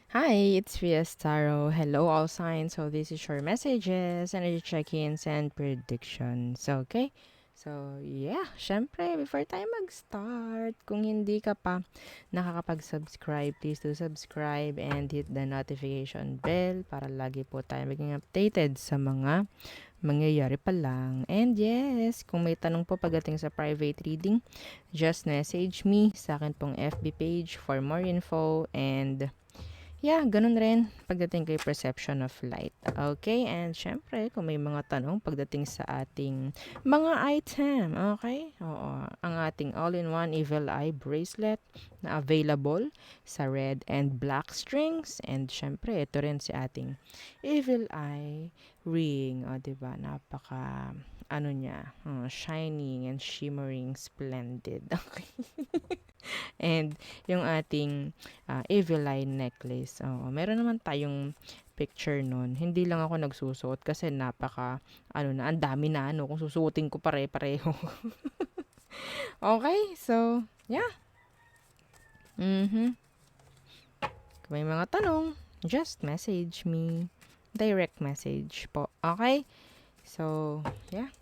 Hi, it's Fias Taro. Hello, all signs. So, this is your messages, energy check-ins, and predictions. Okay? So, yeah. Syempre, before tayo mag-start, kung hindi ka pa nakakapag-subscribe, please do subscribe and hit the notification bell para lagi po tayo maging updated sa mga mangyayari pa lang. And yes, kung may tanong po pagdating sa private reading, just message me sa akin pong FB page for more info and yeah, ganun rin pagdating kay perception of light. Okay, and syempre, kung may mga tanong pagdating sa ating mga item, okay? Oo, ang ating all-in-one Evil Eye bracelet na available sa red and black strings. And syempre, ito rin si ating Evil Eye ring. O, diba? Napaka, ano niya, shining and shimmering splendid. Okay. And yung ating Evil Eye necklace. Oo, meron naman tayong picture nun. Hindi lang ako nagsusuot kasi napaka, ang dami na, kung susuotin ko pare-pareho. Okay, so, yeah. Mm-hmm. Kung may mga tanong, just message me. Direct message po. Okay? So, yeah.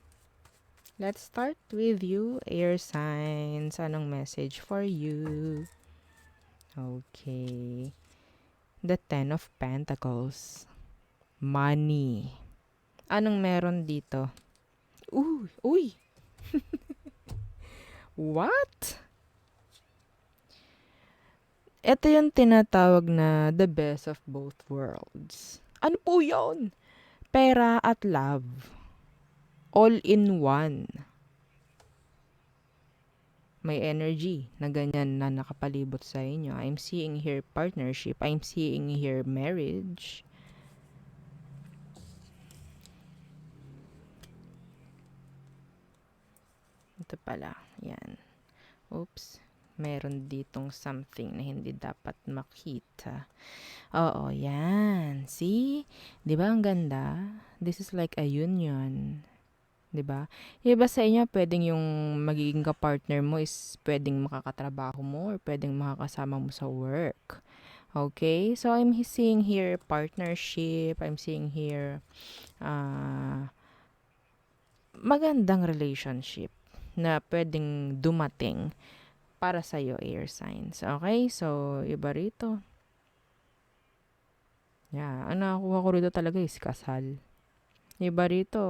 Let's start with you, air signs. Anong message for you? Okay. The Ten of Pentacles. Money. Anong meron dito? Uy. What? Ito yung tinatawag na the best of both worlds. Ano po yun? Pera at love. All in one. May energy na ganyan na nakapalibot sa inyo. I'm seeing here partnership. I'm seeing here marriage. Ito pala. Yan. Oops. Meron ditong something na hindi dapat makita. Oo, yan. See? 'Di ba ang ganda? This is like a union. 'Di ba? Iba sa inyo, pwedeng yung magiging ka-partner mo is pwedeng makakatrabaho mo or pwedeng makakasama mo sa work. Okay? So, I'm seeing here partnership. I'm seeing here uh, magandang relationship na pwedeng dumating para sa'yo, air signs. Okay? So, iba rito. Yeah, ang nakakuha ko rito talaga is kasal. Iba rito,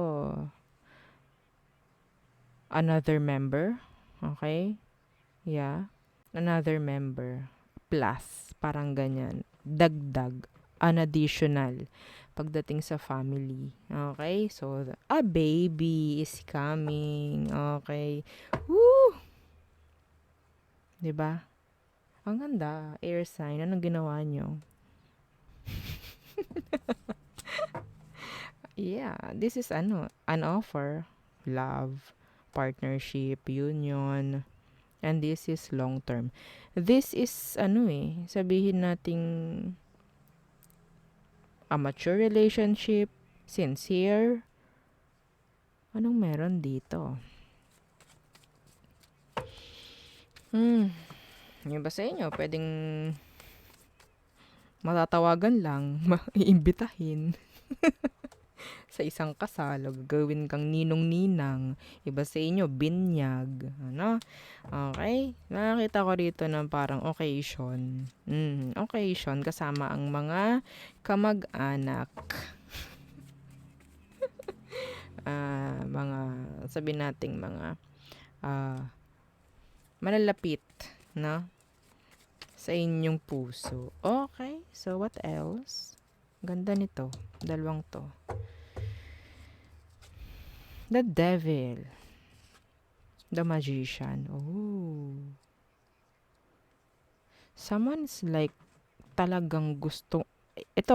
another member. Okay? Yeah. Another member. Plus, parang ganyan. Dagdag. An additional. Pagdating sa family. Okay? So, a baby is coming. Okay? Woo! 'Di ba? Ang ganda. Air sign. Anong ginawa nyo? Yeah. This is an offer. Love. Partnership. Union. And this is long term. This is sabihin nating a mature relationship, sincere. Anong meron dito? Yung ba sa inyo, pwedeng matatawagan lang, iimbitahin sa isang kasal, o gagawin kang ninong-ninang. Iba sa inyo, binyag. Ano? Okay? Nakakita ko rito ng parang occasion. Occasion kasama ang mga kamag-anak. Mga, sabi nating mga malalapit, no? Sa inyong puso. Okay, so what else? Ganda nito. Dalawang to. The Devil. The Magician. Oh. Someone's like talagang gusto. Ito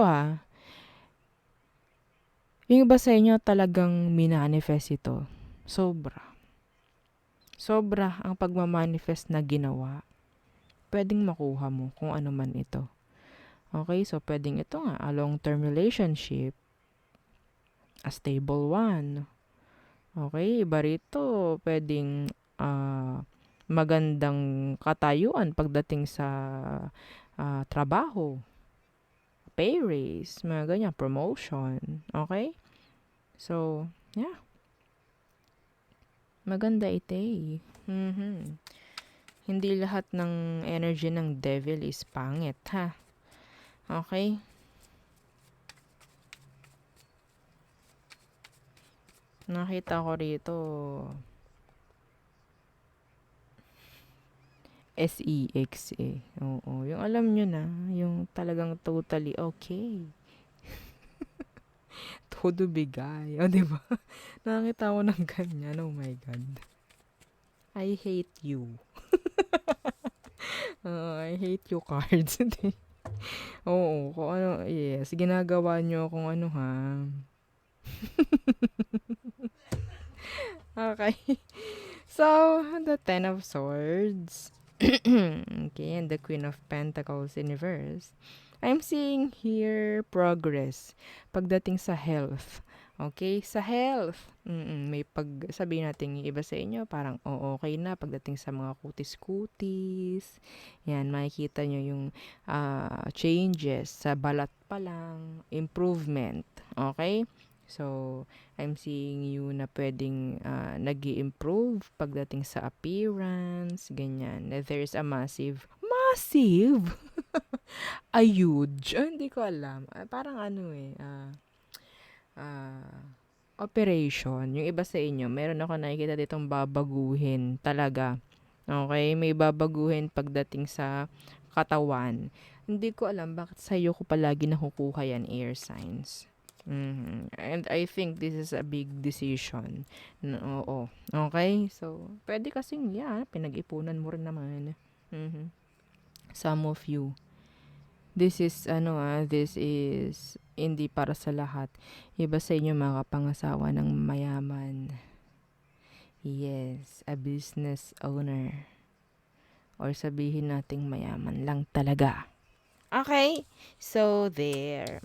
yung iba sa inyo talagang minanifest ito. Sobra. Sobra ang pagmamanifest na ginawa. Pwedeng makuha mo kung ano man ito. Okay, so pwedeng ito nga, a long-term relationship, a stable one. Okay, iba rito, pwedeng magandang katayuan pagdating sa trabaho. pay raise, mga ganyan, promotion. Okay? So, yeah. Maganda ite eh. Hindi lahat ng energy ng devil is pangit, ha? Okay? Nakita ko rito, SEXA. Oo, yung alam nyo na, yung talagang totally okay. Todo bigay. O, diba? Nakita ko ng ganyan. Oh my God. I hate you. I hate you cards. Oo, kung ano, yes. Ginagawa nyo kung ano ha. Okay. So, the Ten of Swords. Okay, and the Queen of Pentacles in reverse. I'm seeing here progress pagdating sa health. Okay, sa health. May sabihin natin yung iba sa inyo, parang okay na pagdating sa mga kutis-kutis. Yan, makikita nyo yung changes sa balat pa lang, improvement. Okay? So, I'm seeing you na pwedeng nag-i-improve pagdating sa appearance, ganyan. There's a massive, a huge, hindi ko alam. Parang ano operation. Yung iba sa inyo, meron ako nakikita ditong babaguhin talaga. Okay, may babaguhin pagdating sa katawan. Hindi ko alam bakit sa'yo ko palagi nakukuha yan, air signs. And I think this is a big decision. Oo. Okay? So, pwede kasing, pinag-ipunan mo rin naman. Some of you. This is hindi para sa lahat. Iba sa inyo makapangasawa ng mayaman. Yes, a business owner. Or sabihin nating mayaman lang talaga. Okay? So, there.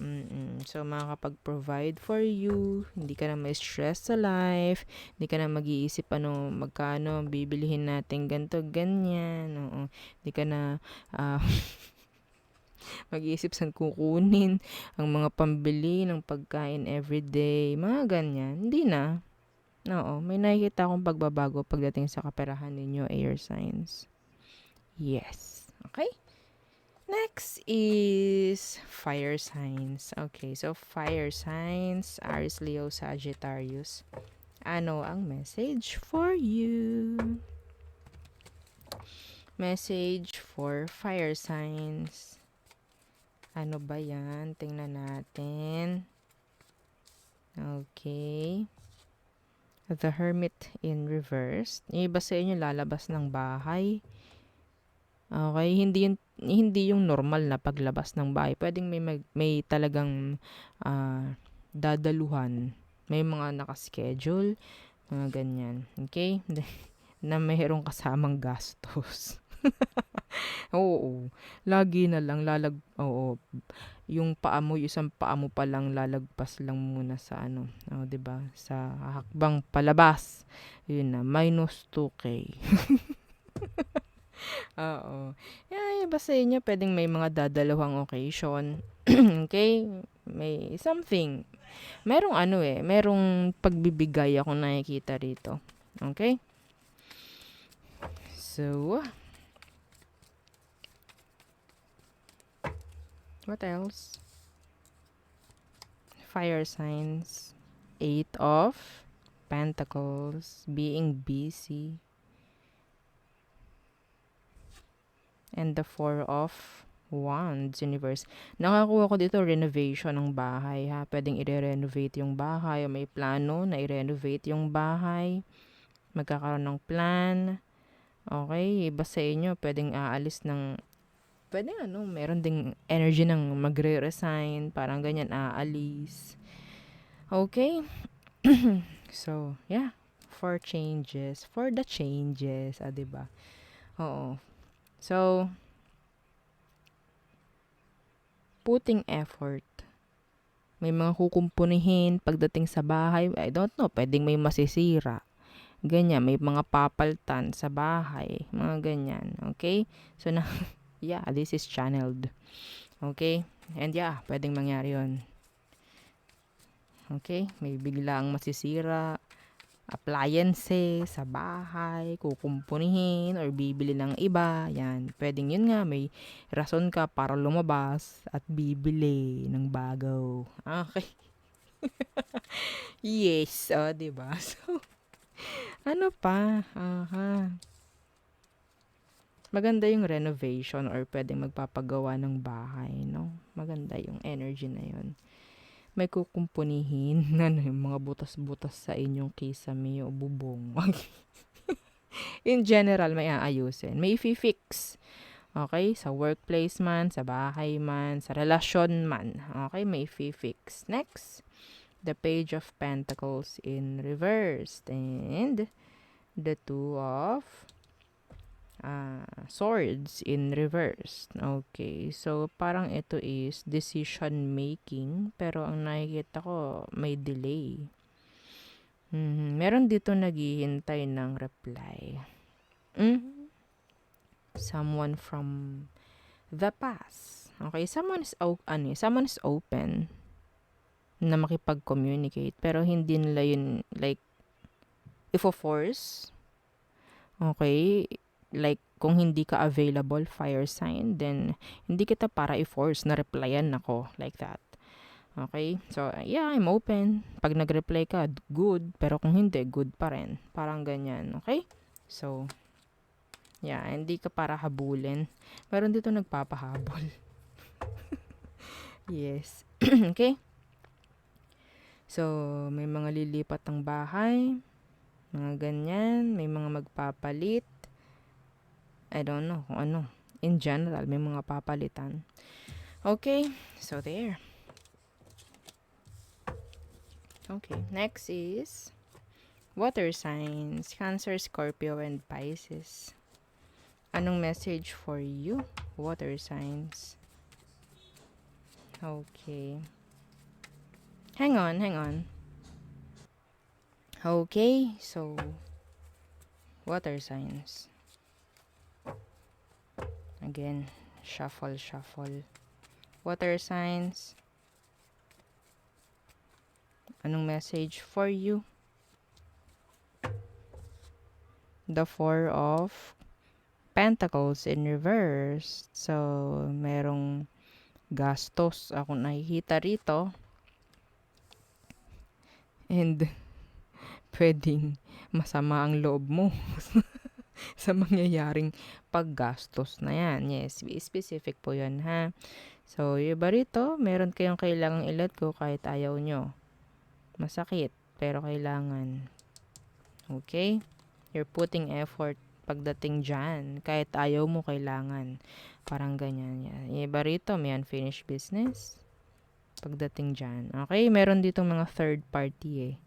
So, makakapag-provide for you. Hindi ka na may stress sa life. Hindi ka na mag-iisip magkano, bibilihin natin ganito, ganyan. Oo. Hindi ka na mag-iisip saan kukunin ang mga pambili ng pagkain everyday. Mga ganyan. Hindi na. Oo. May nakikita akong pagbabago pagdating sa kaperahan ninyo, air signs. Yes. Okay? Next is fire signs. Okay, so fire signs, Aries, Leo, Sagittarius. Ano ang message for you? Message for fire signs. Ano ba yan? Tingnan natin. Okay. The Hermit in reverse. Yung iba sa inyo lalabas ng bahay. Okay, hindi yung normal na paglabas ng bahay. Pwedeng may talagang dadaluhan. May mga naka-schedule, mga ganyan. Okay? Na mayroong kasamang gastos. Oo. Lagi na lang yung isang paa mo pa lang lalagpas lang muna sa 'di ba? Sa hakbang palabas. Yun na, minus 2K. Oo. Iba sa inyo, pwedeng may mga dadalawang occasion. Okay? May something. Merong pagbibigay akong nakikita rito. Okay? So, what else? Fire signs. 8 of Pentacles. Being busy. And the 4 of Wands, Universe. Nakakuha ko dito renovation ng bahay, ha. Pwedeng i-renovate yung bahay o may plano na i-renovate yung bahay. Magkakaroon ng plan. Okay, iba sa inyo pwedeng aalis meron ding energy ng magre-resign, parang ganyan, aalis. Okay? So, yeah. For the changes, 'di ba? Oo. So, putting effort. May mga kukumpunihin pagdating sa bahay. I don't know, pwedeng may masisira. Ganyan, may mga papaltan sa bahay. Mga ganyan. Okay? So, yeah, this is channeled. Okay? And yeah, pwedeng mangyari yun. Okay? May biglang masisira appliances sa bahay, kukumpunihin or bibili ng iba. Yan. Pwedeng yun nga, may rason ka para lumabas at bibili ng bago. Okay. Yes, diba? So, ano pa? Aha. Maganda yung renovation or pwedeng magpapagawa ng bahay, no? Maganda yung energy na yun. May kukumpunihin ano, yung mga butas-butas sa inyong kisame o bubong. In general, may aayusin. May i-fix. Okay? Sa workplace man, sa bahay man, sa relasyon man. Okay? May i-fix. Next, the Page of Pentacles in reverse. And the Two of Swords in reverse. Okay. So, parang ito is decision making. Pero ang nakikita ko, may delay. Meron dito naghihintay ng reply. Someone from the past. Okay, someone is open na makipag-communicate pero hindi nila yun like ifo-force. Okay, like kung hindi ka available fire sign, then hindi kita para i-force na replyan ako like that. Okay? So, yeah, I'm open. Pag nag-reply ka, good. Pero kung hindi, good pa rin. Parang ganyan. Okay? So, yeah, hindi ka para habulin. Meron dito nagpapahabol. Yes. Okay? So, may mga lilipat ng bahay. Mga ganyan. May mga magpapalit. I don't know kung ano. In general, may mga papalitan. Okay? So, there. Okay, next is water signs, Cancer, Scorpio, and Pisces. Anong message for you, water signs? Okay. Hang on. Okay, so water signs. Again, shuffle. Water signs. Anong message for you? The Four of Pentacles in reverse. So, merong gastos ako nakikita rito. And, pwedeng masama ang loob mo sa mangyayaring paggastos na yan. Yes, be specific po yan, ha? So, yung iba rito, meron kayong kailangang i-let go kahit ayaw nyo. Masakit, pero kailangan. Okay? You're putting effort pagdating dyan. Kahit ayaw mo, kailangan. Parang ganyan. Yung iba rito, may unfinished business. Pagdating dyan. Okay? Meron ditong mga third party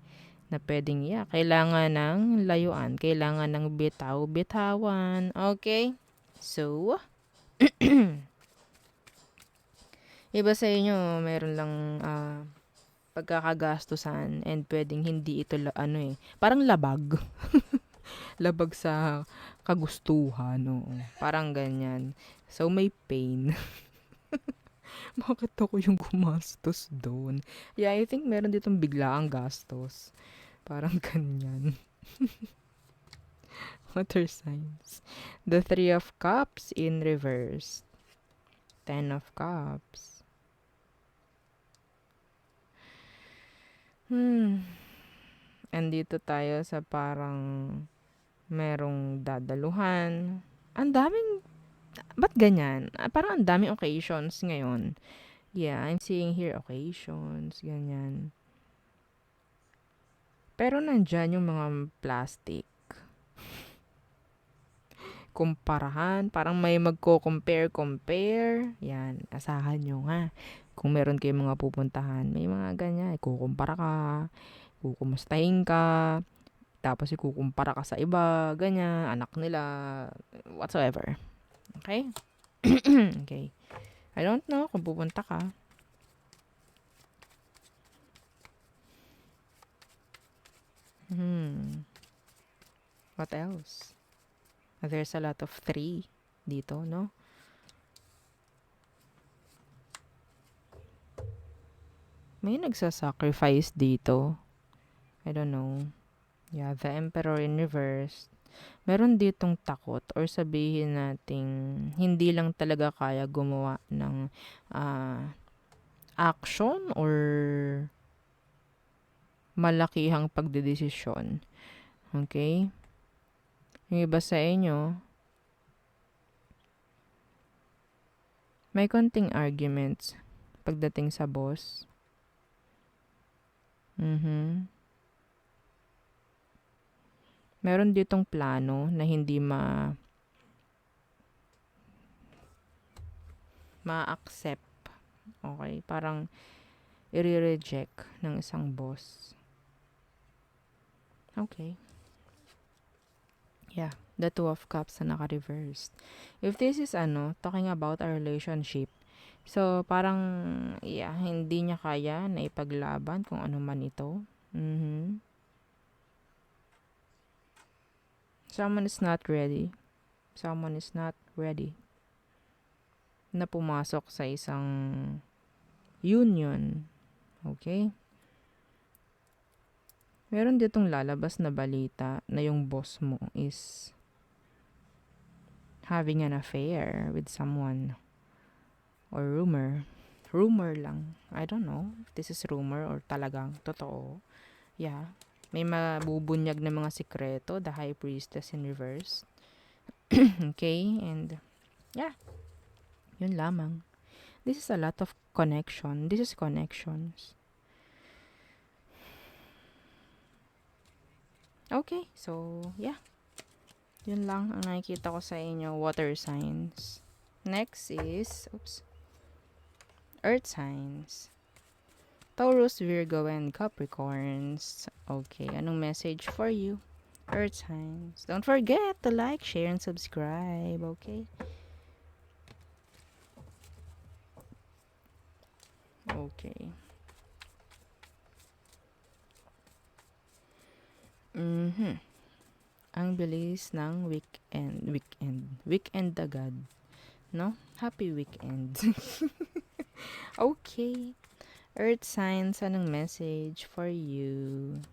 na pwedeng, kailangan ng layuan. Kailangan ng bitawan. Okay? So, iba sa inyo, meron lang pagkakagastusan and pwedeng hindi ito parang labag. Labag sa kagustuhan, no. Parang ganyan. So may pain. Bakit ako yung gumastos doon? Yeah, I think meron ditong biglaang gastos. Parang ganyan. Water signs. The Three of Cups in reverse. Ten of Cups. Andito tayo sa parang merong dadaluhan. Ba't ganyan? Parang ang daming occasions ngayon. Yeah, I'm seeing here occasions, ganyan. Pero nandyan yung mga plastic. Kumparahan, parang may magko-compare. Yan, asahan nyo nga. Kung meron kayong mga pupuntahan, may mga ganyan. Kukumpara ka, kukumustahin ka, tapos ikukumpara ka sa iba, ganyan, anak nila, whatsoever. Okay? Okay. I don't know kung pupunta ka. What else? There's a lot of three dito, no? May nagsasacrifice dito. I don't know. Yeah, the Emperor in reverse. Meron ditong takot or sabihin nating hindi lang talaga kaya gumawa ng action or malakihang pagdedesisyon. Okay? Yung iba sa inyo, may konting arguments pagdating sa boss. Meron ditong plano na hindi ma-accept. Okay? Parang i-reject ng isang boss. Okay. Yeah. The Two of Cups na naka-reversed. If this is talking about a relationship, so parang, yeah, hindi niya kaya na ipaglaban kung ano man ito. Someone is not ready. Someone is not ready na pumasok sa isang union. Okay? Meron ditong lalabas na balita na yung boss mo is having an affair with someone. Or rumor. Rumor lang. I don't know if this is rumor or talagang totoo. Yeah. May mabubunyag na mga sikreto, the High Priestess in reverse. Okay? And, yeah. Yun lamang. This is a lot of connection. This is connections. Okay. So, yeah. Yun lang ang nakikita ko sa inyo, water signs. Next is, earth signs. Taurus, Virgo, and Capricorns. Okay, anong message for you? Earth signs. Don't forget to like, share, and subscribe. Okay? Okay. Ang bilis ng weekend. Weekend agad. No? Happy weekend. Okay. Earth signs, anong message for you?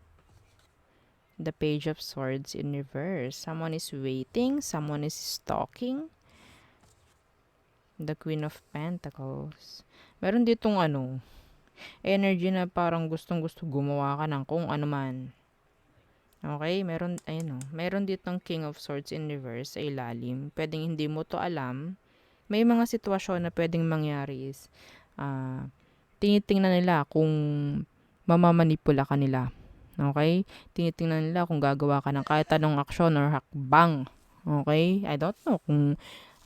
The Page of Swords in reverse. Someone is waiting. Someone is stalking. The Queen of Pentacles. Meron ditong energy na parang gustong-gusto gumawa ka ng kung ano man. Okay? Meron ditong King of Swords in reverse sa ilalim. Pwedeng hindi mo to alam. May mga sitwasyon na pwedeng mangyari is, tinitingnan nila kung mamamanipula ka nila. Okay? Tinitingnan nila kung gagawa ka ng kahit anong aksyon or hakbang. Okay? I don't know kung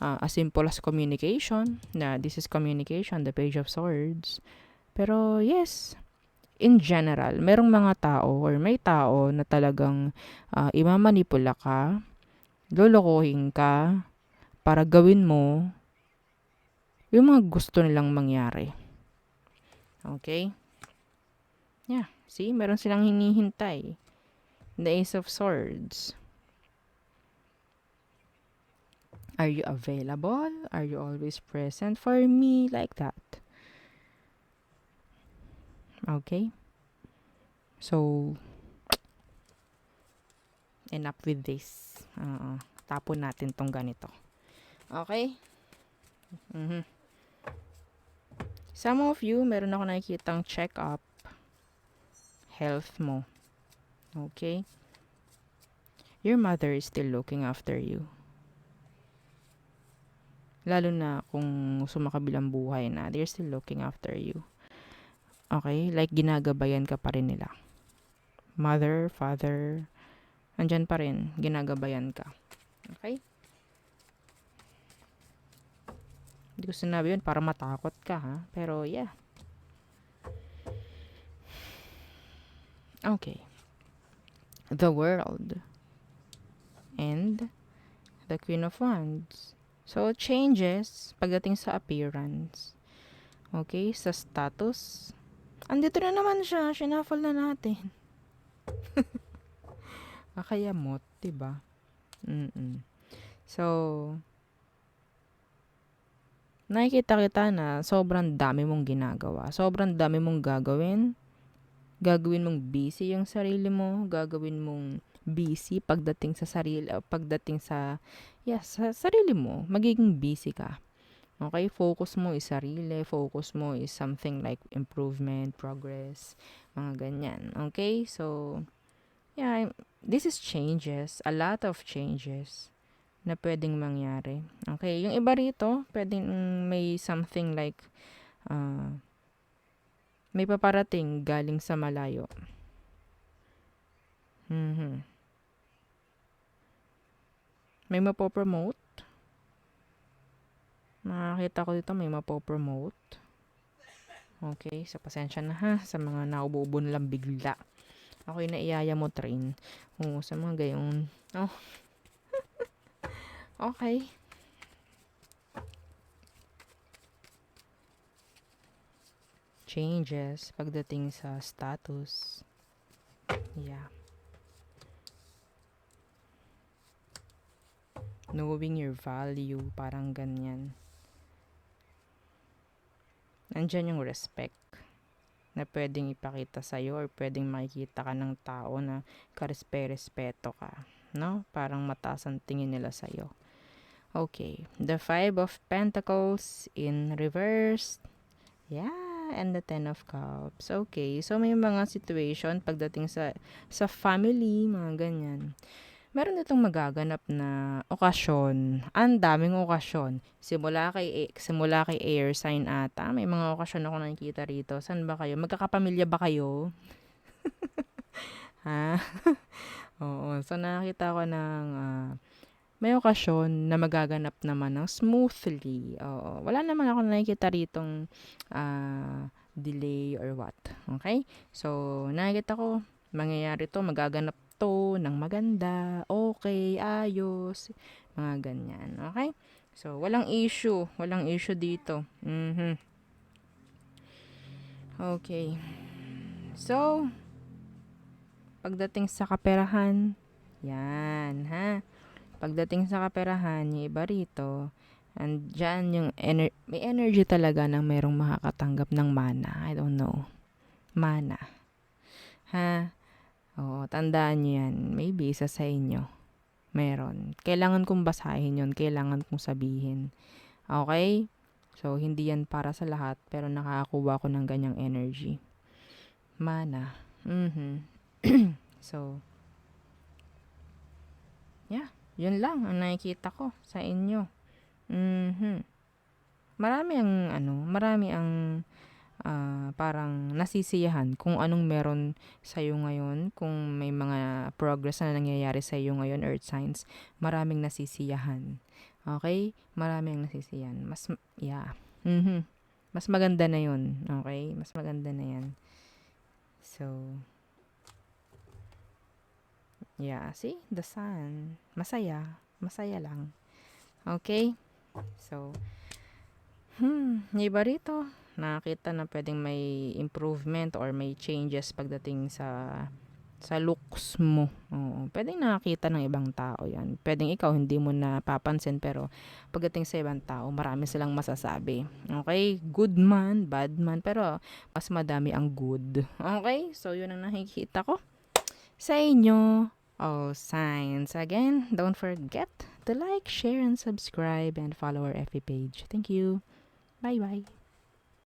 as simple as communication, na this is communication, the Page of Swords. Pero yes, in general, merong mga tao or may tao na talagang imamanipula ka, lolokohin ka, para gawin mo yung mga gusto nilang mangyari. Okay? Yeah. See, meron silang hinihintay. The Ace of Swords. Are you available? Are you always present for me? Like that. Okay? So, enough with this. Tapon natin tong ganito. Okay? Some of you, meron ako nakikitang check-up health mo. Okay? Your mother is still looking after you. Lalo na kung sumakabilang buhay na, they're still looking after you. Okay? Like, ginagabayan ka pa rin nila. Mother, father, andyan pa rin, ginagabayan ka. Okay? Hindi ko sinabi yun para matakot ka, ha? Pero, yeah. Okay. The World. And the Queen of Wands. So, changes pagdating sa appearance. Okay? Sa status. Andito na naman siya. Shuffle na natin. Kakayamot, diba? So, nakikita kita na sobrang dami mong ginagawa. Sobrang dami mong gagawin. Gagawin mong busy yung sarili mo. Gagawin mong busy pagdating sa sarili, pagdating sa, sa sarili mo. Magiging busy ka. Okay? Focus mo is sarili. Focus mo is something like improvement, progress, mga ganyan. Okay? So, this is changes. A lot of changes na pwedeng mangyari. Okay? Yung iba rito, pwedeng may something like, may paparating galing sa malayo. May mapopromote. Nakakita ko dito may mapopromote. Okay, so pasensya na ha sa mga naubo-ubo na lang bigla. Ako'y naiyaya mo train. Oo, sa mga gayon. Oh. Okay. Changes pagdating sa status. Yeah. Knowing your value, parang ganyan. Nandyan yung respect na pwedeng ipakita sa'yo or pwedeng makikita ka ng tao na karespeto ka. No? Parang mataas ang tingin nila sa'yo. Okay. The 5 of Pentacles in reverse. Yeah. And the 10 of Cups. Okay. So, may mga situation pagdating sa family, mga ganyan. Meron itong magaganap na okasyon. Ang daming okasyon. Simula kay air sign ata. May mga okasyon ako nakikita rito. Saan ba kayo? Magkakapamilya ba kayo? Ha? Oo. So, nakakita ko ng may okasyon na magaganap naman ng smoothly. Oo. Wala naman ako nakikita ritong delay or what. Okay? So, nakikita ko mangyayari to, magaganap to ng maganda, okay, ayos, mga ganyan. Okay? So, walang issue dito. Okay. So, pagdating sa kaperahan, yan, ha? Pagdating sa kaperahan, yung iba rito, andyan yung may energy talaga na merong makakatanggap ng mana. I don't know. Mana. Ha? Oo, tandaan nyo yan. Maybe isa sa inyo. Meron. Kailangan kong basahin yon. Kailangan kong sabihin. Okay? So, hindi yan para sa lahat, pero nakakakuha ko ng ganyang energy. Mana. So, yeah. Yun lang ang nakikita ko sa inyo. Marami ang parang nasisiyahan kung anong meron sa'yo ngayon, kung may mga progress na nangyayari sa'yo ngayon, earth signs, maraming nasisiyahan. Okay? Maraming nasisiyahan. Mas maganda na yun. Okay? Mas maganda na yan. So, see? The sun. Masaya. Masaya lang. Okay? So, yung iba rito, nakakita na pwedeng may improvement or may changes pagdating sa looks mo. Oo. Pwedeng nakakita ng ibang tao yan. Pwedeng ikaw hindi mo napapansin, pero pagdating sa ibang tao, marami silang masasabi. Okay? Good man, bad man, pero mas madami ang good. Okay? So, yun ang nakikita ko sa inyo. All signs. Again, don't forget to like, share, and subscribe, and follow our FB page. Thank you. Bye-bye.